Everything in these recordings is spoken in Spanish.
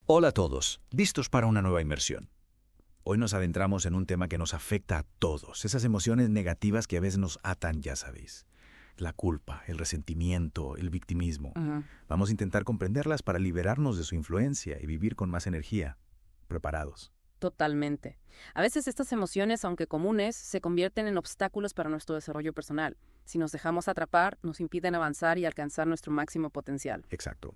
Hola a todos, listos para una nueva inmersión. Hoy nos adentramos en un tema que nos afecta a todos, esas emociones negativas que a veces nos atan, ya sabéis. La culpa, el resentimiento, el victimismo. Ujú. Vamos a intentar comprenderlas para liberarnos de su influencia y vivir con más energía. ¿Preparados? Totalmente. A veces estas emociones, aunque comunes, se convierten en obstáculos para nuestro desarrollo personal. Si nos dejamos atrapar, nos impiden avanzar y alcanzar nuestro máximo potencial. Exacto.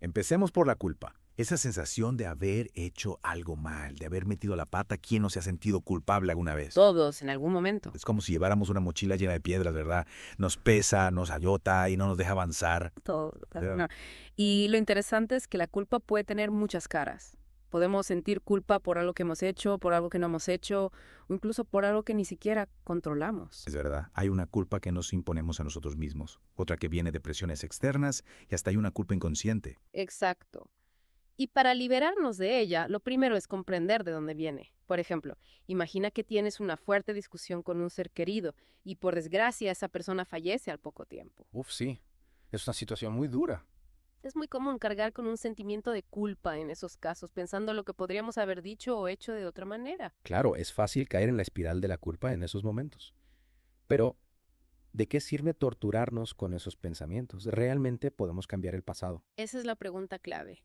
Empecemos por la culpa. Esa sensación de haber hecho algo mal, de haber metido la pata. ¿Quién no se ha sentido culpable alguna vez? Todos, en algún momento. Es como si lleváramos una mochila llena de piedras, ¿verdad? Nos pesa, nos agota y no nos deja avanzar. Todo. Ya. No. Y lo interesante es que la culpa puede tener muchas caras. Podemos sentir culpa por algo que hemos hecho, por algo que no hemos hecho, o incluso por algo que ni siquiera controlamos. Es verdad, hay una culpa que nos imponemos a nosotros mismos, otra que viene de presiones externas y hasta hay una culpa inconsciente. Exacto. Y para liberarnos de ella, lo primero es comprender de dónde viene. Por ejemplo, imagina que tienes una fuerte discusión con un ser querido y por desgracia esa persona fallece al poco tiempo. Sí, es una situación muy dura. Es muy común cargar con un sentimiento de culpa en esos casos, pensando lo que podríamos haber dicho o hecho de otra manera. Claro, es fácil caer en la espiral de la culpa en esos momentos. Pero, ¿de qué sirve torturarnos con esos pensamientos? ¿Realmente podemos cambiar el pasado? Esa es la pregunta clave.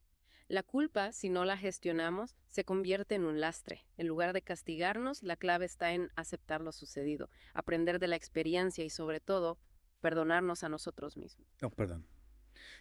La culpa, si no la gestionamos, se convierte en un lastre. En lugar de castigarnos, la clave está en aceptar lo sucedido, aprender de la experiencia y, sobre todo, perdonarnos a nosotros mismos. Oh, perdón.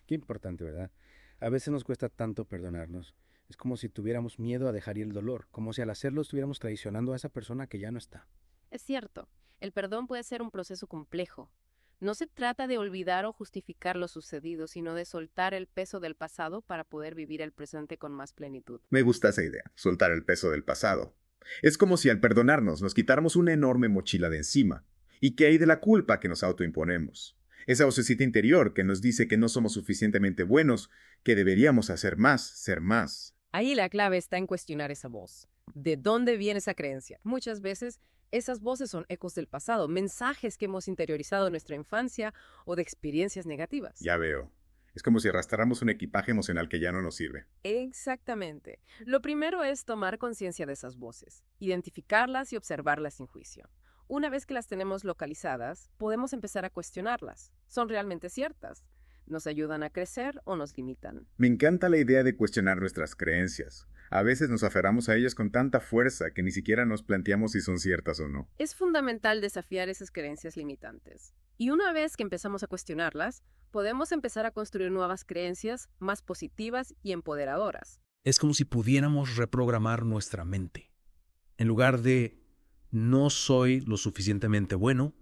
Qué importante, ¿verdad? A veces nos cuesta tanto perdonarnos. Es como si tuviéramos miedo a dejar ir el dolor, como si al hacerlo estuviéramos traicionando a esa persona que ya no está. Es cierto, el perdón puede ser un proceso complejo. No se trata de olvidar o justificar lo sucedido, sino de soltar el peso del pasado para poder vivir el presente con más plenitud. Me gusta esa idea, soltar el peso del pasado. Es como si al perdonarnos nos quitáramos una enorme mochila de encima. ¿Y qué hay de la culpa que nos autoimponemos? Esa vocecita interior que nos dice que no somos suficientemente buenos, que deberíamos hacer más, ser más. Ahí la clave está en cuestionar esa voz. ¿De dónde viene esa creencia? Muchas veces esas voces son ecos del pasado, mensajes que hemos interiorizado en nuestra infancia o de experiencias negativas. Ya veo. Es como si arrastráramos un equipaje emocional que ya no nos sirve. Exactamente. Lo primero es tomar conciencia de esas voces, identificarlas y observarlas sin juicio. Una vez que las tenemos localizadas, podemos empezar a cuestionarlas. ¿Son realmente ciertas? ¿Nos ayudan a crecer o nos limitan? Me encanta la idea de cuestionar nuestras creencias. A veces nos aferramos a ellas con tanta fuerza que ni siquiera nos planteamos si son ciertas o no. Es fundamental desafiar esas creencias limitantes. Y una vez que empezamos a cuestionarlas, podemos empezar a construir nuevas creencias más positivas y empoderadoras. Es como si pudiéramos reprogramar nuestra mente. En lugar de no soy lo suficientemente bueno,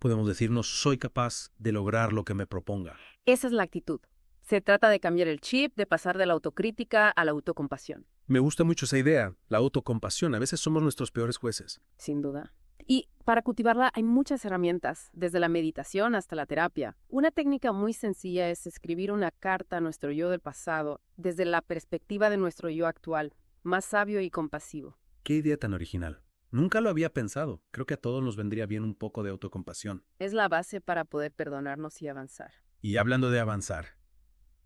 podemos decirnos soy capaz de lograr lo que me proponga. Esa es la actitud. Se trata de cambiar el chip, de pasar de la autocrítica a la autocompasión. Me gusta mucho esa idea, la autocompasión. A veces somos nuestros peores jueces. Sin duda. Y para cultivarla hay muchas herramientas, desde la meditación hasta la terapia. Una técnica muy sencilla es escribir una carta a nuestro yo del pasado desde la perspectiva de nuestro yo actual, más sabio y compasivo. Qué idea tan original. Nunca lo había pensado. Creo que a todos nos vendría bien un poco de autocompasión. Es la base para poder perdonarnos y avanzar. Y hablando de avanzar,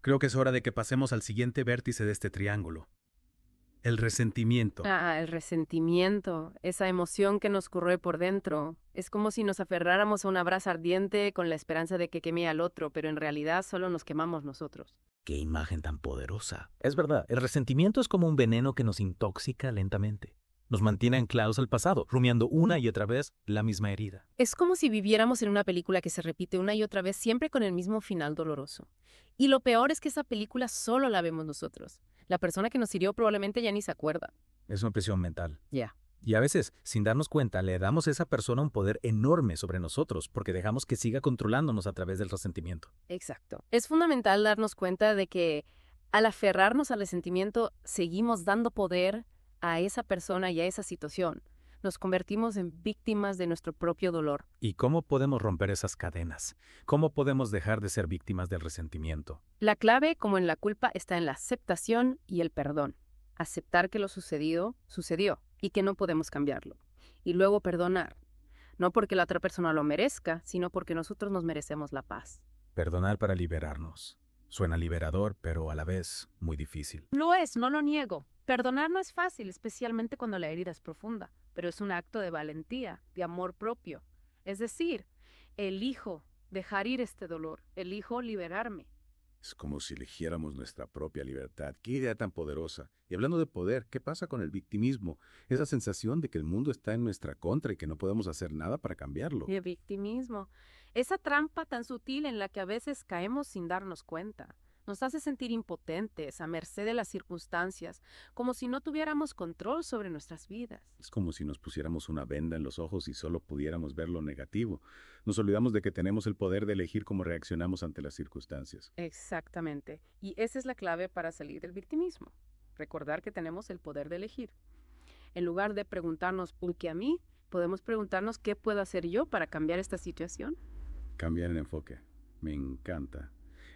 creo que es hora de que pasemos al siguiente vértice de este triángulo. El resentimiento. El resentimiento, esa emoción que nos corroe por dentro. Es como si nos aferráramos a una brasa ardiente con la esperanza de que queme al otro, pero en realidad solo nos quemamos nosotros. ¡Qué imagen tan poderosa! Es verdad, el resentimiento es como un veneno que nos intoxica lentamente. Nos mantiene anclados al pasado, rumiando una y otra vez la misma herida. Es como si viviéramos en una película que se repite una y otra vez, siempre con el mismo final doloroso. Y lo peor es que esa película solo la vemos nosotros. La persona que nos hirió probablemente ya ni se acuerda. Es una presión mental. Ya. Y a veces, sin darnos cuenta, le damos a esa persona un poder enorme sobre nosotros porque dejamos que siga controlándonos a través del resentimiento. Exacto. Es fundamental darnos cuenta de que al aferrarnos al resentimiento, seguimos dando poder a esa persona y a esa situación. Nos convertimos en víctimas de nuestro propio dolor. ¿Y cómo podemos romper esas cadenas? ¿Cómo podemos dejar de ser víctimas del resentimiento? La clave, como en la culpa, está en la aceptación y el perdón. Aceptar que lo sucedido, sucedió y que no podemos cambiarlo. Y luego perdonar. No porque la otra persona lo merezca, sino porque nosotros nos merecemos la paz. Perdonar para liberarnos. Suena liberador, pero a la vez muy difícil. Lo es, no lo niego. Perdonar no es fácil, especialmente cuando la herida es profunda, pero es un acto de valentía, de amor propio. Es decir, elijo dejar ir este dolor, elijo liberarme. Es como si eligiéramos nuestra propia libertad. ¡Qué idea tan poderosa! Y hablando de poder, ¿qué pasa con el victimismo? Esa sensación de que el mundo está en nuestra contra y que no podemos hacer nada para cambiarlo. Y el victimismo, esa trampa tan sutil en la que a veces caemos sin darnos cuenta, nos hace sentir impotentes, a merced de las circunstancias, como si no tuviéramos control sobre nuestras vidas. Es como si nos pusiéramos una venda en los ojos y solo pudiéramos ver lo negativo. Nos olvidamos de que tenemos el poder de elegir cómo reaccionamos ante las circunstancias. Exactamente. Y esa es la clave para salir del victimismo. Recordar que tenemos el poder de elegir. En lugar de preguntarnos ¿por qué a mí?, podemos preguntarnos ¿qué puedo hacer yo para cambiar esta situación? Cambiar el enfoque. Me encanta.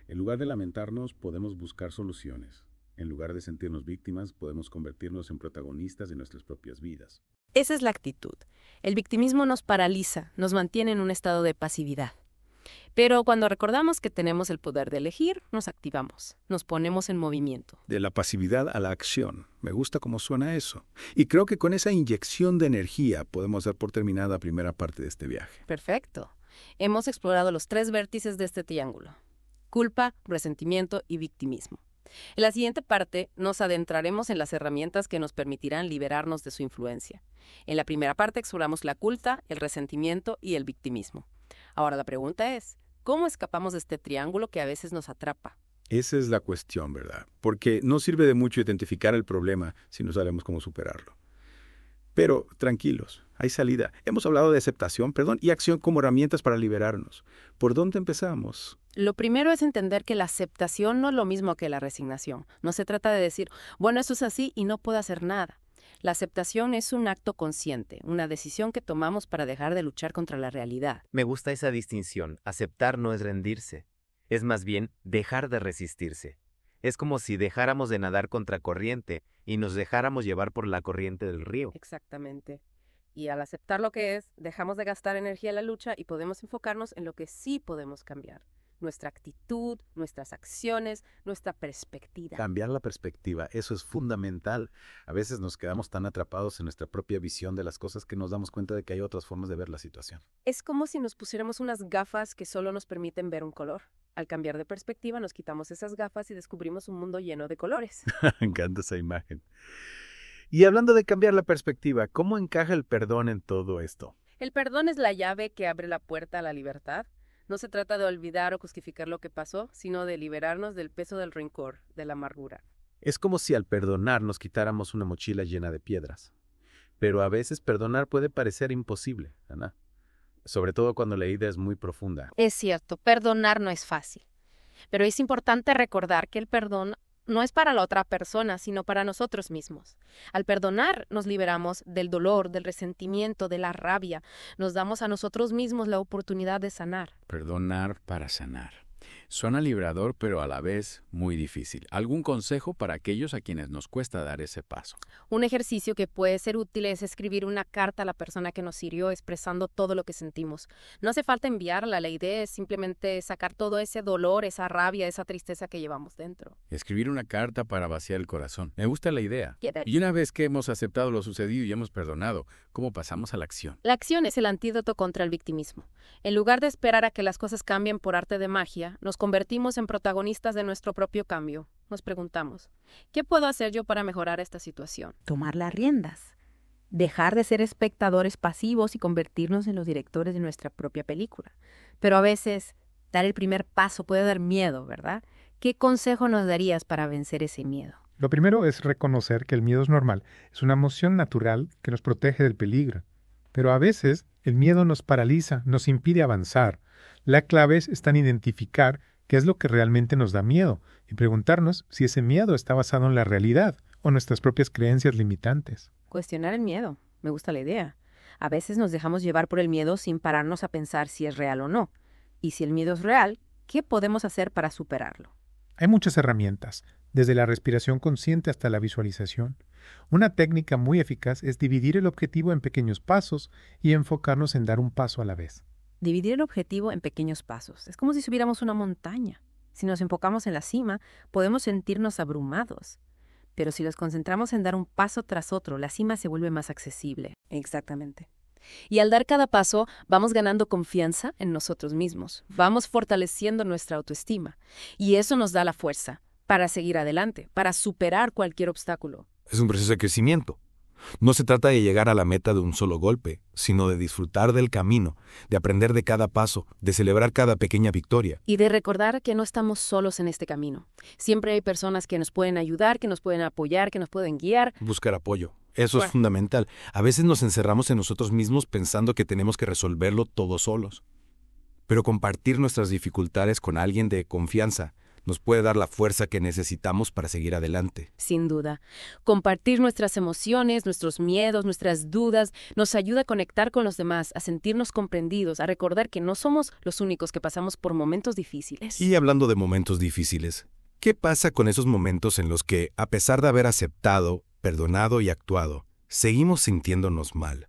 En lugar de lamentarnos, podemos buscar soluciones. En lugar de sentirnos víctimas, podemos convertirnos en protagonistas de nuestras propias vidas. Esa es la actitud. El victimismo nos paraliza, nos mantiene en un estado de pasividad. Pero cuando recordamos que tenemos el poder de elegir, nos activamos, nos ponemos en movimiento. De la pasividad a la acción. Me gusta cómo suena eso. Y creo que con esa inyección de energía podemos dar por terminada la primera parte de este viaje. Perfecto. Hemos explorado los 3 vértices de este triángulo: culpa, resentimiento y victimismo. En la siguiente parte nos adentraremos en las herramientas que nos permitirán liberarnos de su influencia. En la primera parte exploramos la culpa, el resentimiento y el victimismo. Ahora la pregunta es, ¿cómo escapamos de este triángulo que a veces nos atrapa? Esa es la cuestión, ¿verdad? Porque no sirve de mucho identificar el problema si no sabemos cómo superarlo. Pero tranquilos, hay salida. Hemos hablado de aceptación, y acción como herramientas para liberarnos. ¿Por dónde empezamos? Lo primero es entender que la aceptación no es lo mismo que la resignación. No se trata de decir, bueno, eso es así y no puedo hacer nada. La aceptación es un acto consciente, una decisión que tomamos para dejar de luchar contra la realidad. Me gusta esa distinción. Aceptar no es rendirse. Es más bien dejar de resistirse. Es como si dejáramos de nadar contracorriente y nos dejáramos llevar por la corriente del río. Exactamente. Y al aceptar lo que es, dejamos de gastar energía en la lucha y podemos enfocarnos en lo que sí podemos cambiar. Nuestra actitud, nuestras acciones, nuestra perspectiva. Cambiar la perspectiva, eso es fundamental. A veces nos quedamos tan atrapados en nuestra propia visión de las cosas que nos damos cuenta de que hay otras formas de ver la situación. Es como si nos pusiéramos unas gafas que solo nos permiten ver un color. Al cambiar de perspectiva nos quitamos esas gafas y descubrimos un mundo lleno de colores. Me encanta esa imagen. Y hablando de cambiar la perspectiva, ¿cómo encaja el perdón en todo esto? El perdón es la llave que abre la puerta a la libertad. No se trata de olvidar o justificar lo que pasó, sino de liberarnos del peso del rencor, de la amargura. Es como si al perdonar nos quitáramos una mochila llena de piedras. Pero a veces perdonar puede parecer imposible, Ana. Sobre todo cuando la herida es muy profunda. Es cierto, perdonar no es fácil. Pero es importante recordar que el perdón no es para la otra persona, sino para nosotros mismos. Al perdonar, nos liberamos del dolor, del resentimiento, de la rabia. Nos damos a nosotros mismos la oportunidad de sanar. Perdonar para sanar. Suena liberador, pero a la vez muy difícil. ¿Algún consejo para aquellos a quienes nos cuesta dar ese paso? Un ejercicio que puede ser útil es escribir una carta a la persona que nos hirió expresando todo lo que sentimos. No hace falta enviarla, la idea es simplemente sacar todo ese dolor, esa rabia, esa tristeza que llevamos dentro. Escribir una carta para vaciar el corazón. Me gusta la idea. ¿Quieres? Y una vez que hemos aceptado lo sucedido y hemos perdonado, ¿cómo pasamos a la acción? La acción es el antídoto contra el victimismo. En lugar de esperar a que las cosas cambien por arte de magia, nos convertimos en protagonistas de nuestro propio cambio. Nos preguntamos, ¿qué puedo hacer yo para mejorar esta situación? Tomar las riendas. Dejar de ser espectadores pasivos y convertirnos en los directores de nuestra propia película. Pero a veces, dar el primer paso puede dar miedo, ¿verdad? ¿Qué consejo nos darías para vencer ese miedo? Lo primero es reconocer que el miedo es normal. Es una emoción natural que nos protege del peligro. Pero a veces el miedo nos paraliza, nos impide avanzar. La clave está en identificar qué es lo que realmente nos da miedo y preguntarnos si ese miedo está basado en la realidad o nuestras propias creencias limitantes. Cuestionar el miedo. Me gusta la idea. A veces nos dejamos llevar por el miedo sin pararnos a pensar si es real o no. Y si el miedo es real, ¿qué podemos hacer para superarlo? Hay muchas herramientas, desde la respiración consciente hasta la visualización. Una técnica muy eficaz es dividir el objetivo en pequeños pasos y enfocarnos en dar un paso a la vez. Dividir el objetivo en pequeños pasos. Es como si subiéramos una montaña. Si nos enfocamos en la cima, podemos sentirnos abrumados. Pero si nos concentramos en dar un paso tras otro, la cima se vuelve más accesible. Exactamente. Y al dar cada paso, vamos ganando confianza en nosotros mismos, vamos fortaleciendo nuestra autoestima. Y eso nos da la fuerza para seguir adelante, para superar cualquier obstáculo. Es un proceso de crecimiento. No se trata de llegar a la meta de un solo golpe, sino de disfrutar del camino, de aprender de cada paso, de celebrar cada pequeña victoria. Y de recordar que no estamos solos en este camino. Siempre hay personas que nos pueden ayudar, que nos pueden apoyar, que nos pueden guiar. Buscar apoyo. Eso es fundamental. A veces nos encerramos en nosotros mismos pensando que tenemos que resolverlo todos solos. Pero compartir nuestras dificultades con alguien de confianza nos puede dar la fuerza que necesitamos para seguir adelante. Sin duda. Compartir nuestras emociones, nuestros miedos, nuestras dudas, nos ayuda a conectar con los demás, a sentirnos comprendidos, a recordar que no somos los únicos que pasamos por momentos difíciles. Y hablando de momentos difíciles, ¿qué pasa con esos momentos en los que, a pesar de haber aceptado, perdonado y actuado, seguimos sintiéndonos mal?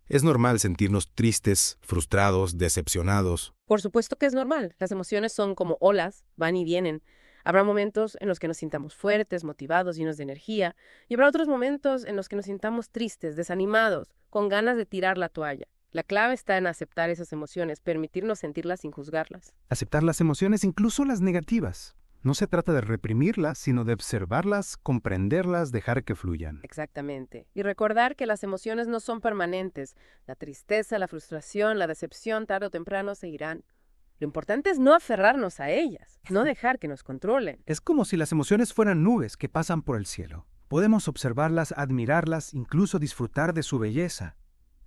Es normal sentirnos tristes, frustrados, decepcionados. Por supuesto que es normal. Las emociones son como olas, van y vienen. Habrá momentos en los que nos sintamos fuertes, motivados, llenos de energía, y habrá otros momentos en los que nos sintamos tristes, desanimados, con ganas de tirar la toalla. La clave está en aceptar esas emociones, permitirnos sentirlas sin juzgarlas. Aceptar las emociones, incluso las negativas. No se trata de reprimirlas, sino de observarlas, comprenderlas, dejar que fluyan. Exactamente. Y recordar que las emociones no son permanentes. La tristeza, la frustración, la decepción, tarde o temprano se irán. Lo importante es no aferrarnos a ellas, no dejar que nos controlen. Es como si las emociones fueran nubes que pasan por el cielo. Podemos observarlas, admirarlas, incluso disfrutar de su belleza.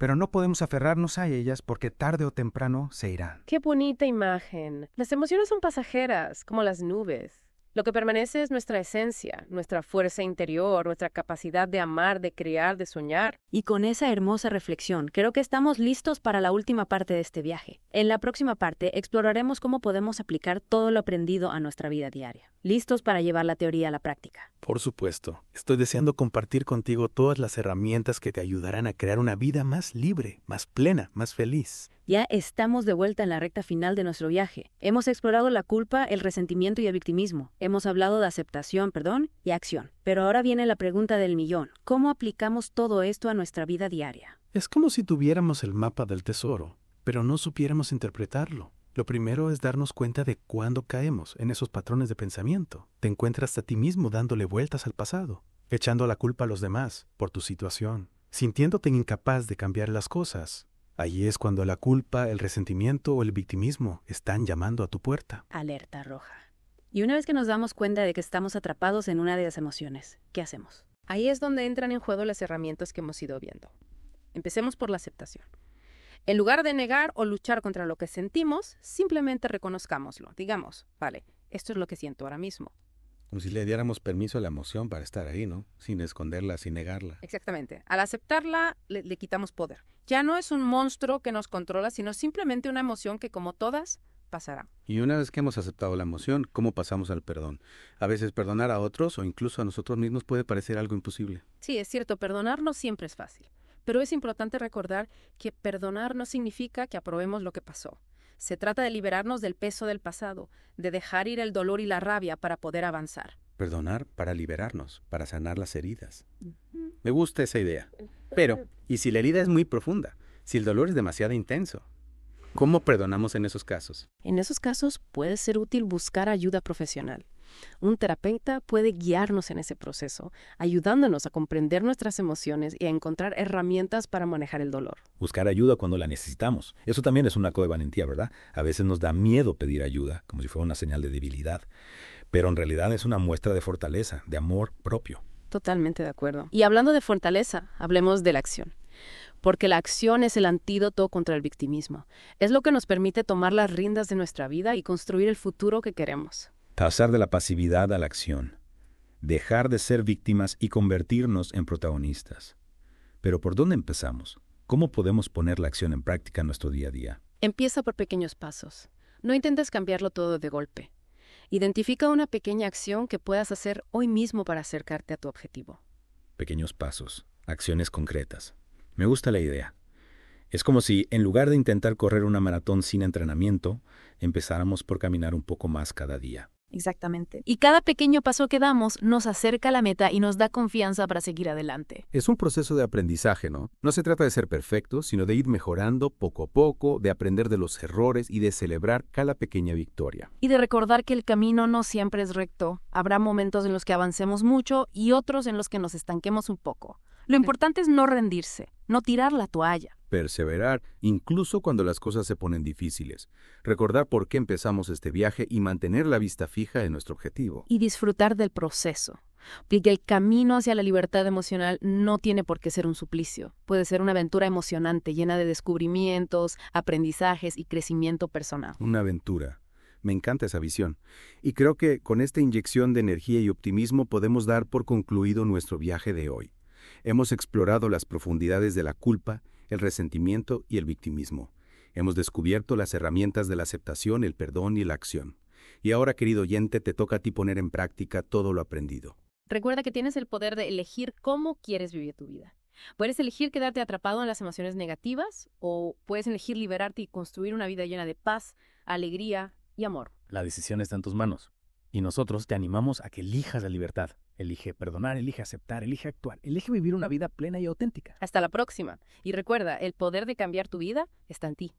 Pero no podemos aferrarnos a ellas porque tarde o temprano se irán. ¡Qué bonita imagen! Las emociones son pasajeras, como las nubes. Lo que permanece es nuestra esencia, nuestra fuerza interior, nuestra capacidad de amar, de crear, de soñar. Y con esa hermosa reflexión, creo que estamos listos para la última parte de este viaje. En la próxima parte exploraremos cómo podemos aplicar todo lo aprendido a nuestra vida diaria. ¿Listos para llevar la teoría a la práctica? Por supuesto. Estoy deseando compartir contigo todas las herramientas que te ayudarán a crear una vida más libre, más plena, más feliz. Ya estamos de vuelta en la recta final de nuestro viaje. Hemos explorado la culpa, el resentimiento y el victimismo. Hemos hablado de aceptación, perdón y acción. Pero ahora viene la pregunta del millón. ¿Cómo aplicamos todo esto a nuestra vida diaria? Es como si tuviéramos el mapa del tesoro, pero no supiéramos interpretarlo. Lo primero es darnos cuenta de cuándo caemos en esos patrones de pensamiento. Te encuentras a ti mismo dándole vueltas al pasado, echando la culpa a los demás por tu situación, sintiéndote incapaz de cambiar las cosas. Ahí es cuando la culpa, el resentimiento o el victimismo están llamando a tu puerta. Alerta roja. Y una vez que nos damos cuenta de que estamos atrapados en una de las emociones, ¿qué hacemos? Ahí es donde entran en juego las herramientas que hemos ido viendo. Empecemos por la aceptación. En lugar de negar o luchar contra lo que sentimos, simplemente reconozcámoslo. Digamos, vale, esto es lo que siento ahora mismo. Como si le diéramos permiso a la emoción para estar ahí, ¿no? Sin esconderla, sin negarla. Exactamente. Al aceptarla, le quitamos poder. Ya no es un monstruo que nos controla, sino simplemente una emoción que, como todas, pasará. Y una vez que hemos aceptado la emoción, ¿cómo pasamos al perdón? A veces perdonar a otros o incluso a nosotros mismos puede parecer algo imposible. Sí, es cierto, perdonar no siempre es fácil. Pero es importante recordar que perdonar no significa que aprobemos lo que pasó. Se trata de liberarnos del peso del pasado, de dejar ir el dolor y la rabia para poder avanzar. Perdonar para liberarnos, para sanar las heridas. Me gusta esa idea. Pero, ¿y si la herida es muy profunda? Si el dolor es demasiado intenso. ¿Cómo perdonamos en esos casos? En esos casos puede ser útil buscar ayuda profesional. Un terapeuta puede guiarnos en ese proceso, ayudándonos a comprender nuestras emociones y a encontrar herramientas para manejar el dolor. Buscar ayuda cuando la necesitamos. Eso también es un acto de valentía, ¿verdad? A veces nos da miedo pedir ayuda, como si fuera una señal de debilidad. Pero en realidad es una muestra de fortaleza, de amor propio. Totalmente de acuerdo. Y hablando de fortaleza, hablemos de la acción. Porque la acción es el antídoto contra el victimismo. Es lo que nos permite tomar las riendas de nuestra vida y construir el futuro que queremos. Pasar de la pasividad a la acción. Dejar de ser víctimas y convertirnos en protagonistas. Pero ¿por dónde empezamos? ¿Cómo podemos poner la acción en práctica en nuestro día a día? Empieza por pequeños pasos. No intentes cambiarlo todo de golpe. Identifica una pequeña acción que puedas hacer hoy mismo para acercarte a tu objetivo. Pequeños pasos, acciones concretas. Me gusta la idea. Es como si, en lugar de intentar correr una maratón sin entrenamiento, empezáramos por caminar un poco más cada día. Exactamente. Y cada pequeño paso que damos nos acerca a la meta y nos da confianza para seguir adelante. Es un proceso de aprendizaje, ¿no? No se trata de ser perfectos, sino de ir mejorando poco a poco, de aprender de los errores y de celebrar cada pequeña victoria. Y de recordar que el camino no siempre es recto. Habrá momentos en los que avancemos mucho y otros en los que nos estanquemos un poco. Lo importante es no rendirse, no tirar la toalla. Perseverar, incluso cuando las cosas se ponen difíciles. Recordar por qué empezamos este viaje y mantener la vista fija en nuestro objetivo. Y disfrutar del proceso. Porque el camino hacia la libertad emocional no tiene por qué ser un suplicio. Puede ser una aventura emocionante, llena de descubrimientos, aprendizajes y crecimiento personal. Una aventura. Me encanta esa visión. Y creo que con esta inyección de energía y optimismo podemos dar por concluido nuestro viaje de hoy. Hemos explorado las profundidades de la culpa, el resentimiento y el victimismo. Hemos descubierto las herramientas de la aceptación, el perdón y la acción. Y ahora, querido oyente, te toca a ti poner en práctica todo lo aprendido. Recuerda que tienes el poder de elegir cómo quieres vivir tu vida. Puedes elegir quedarte atrapado en las emociones negativas o puedes elegir liberarte y construir una vida llena de paz, alegría y amor. La decisión está en tus manos. Y nosotros te animamos a que elijas la libertad. Elige perdonar, elige aceptar, elige actuar, elige vivir una vida plena y auténtica. Hasta la próxima. Y recuerda, el poder de cambiar tu vida está en ti.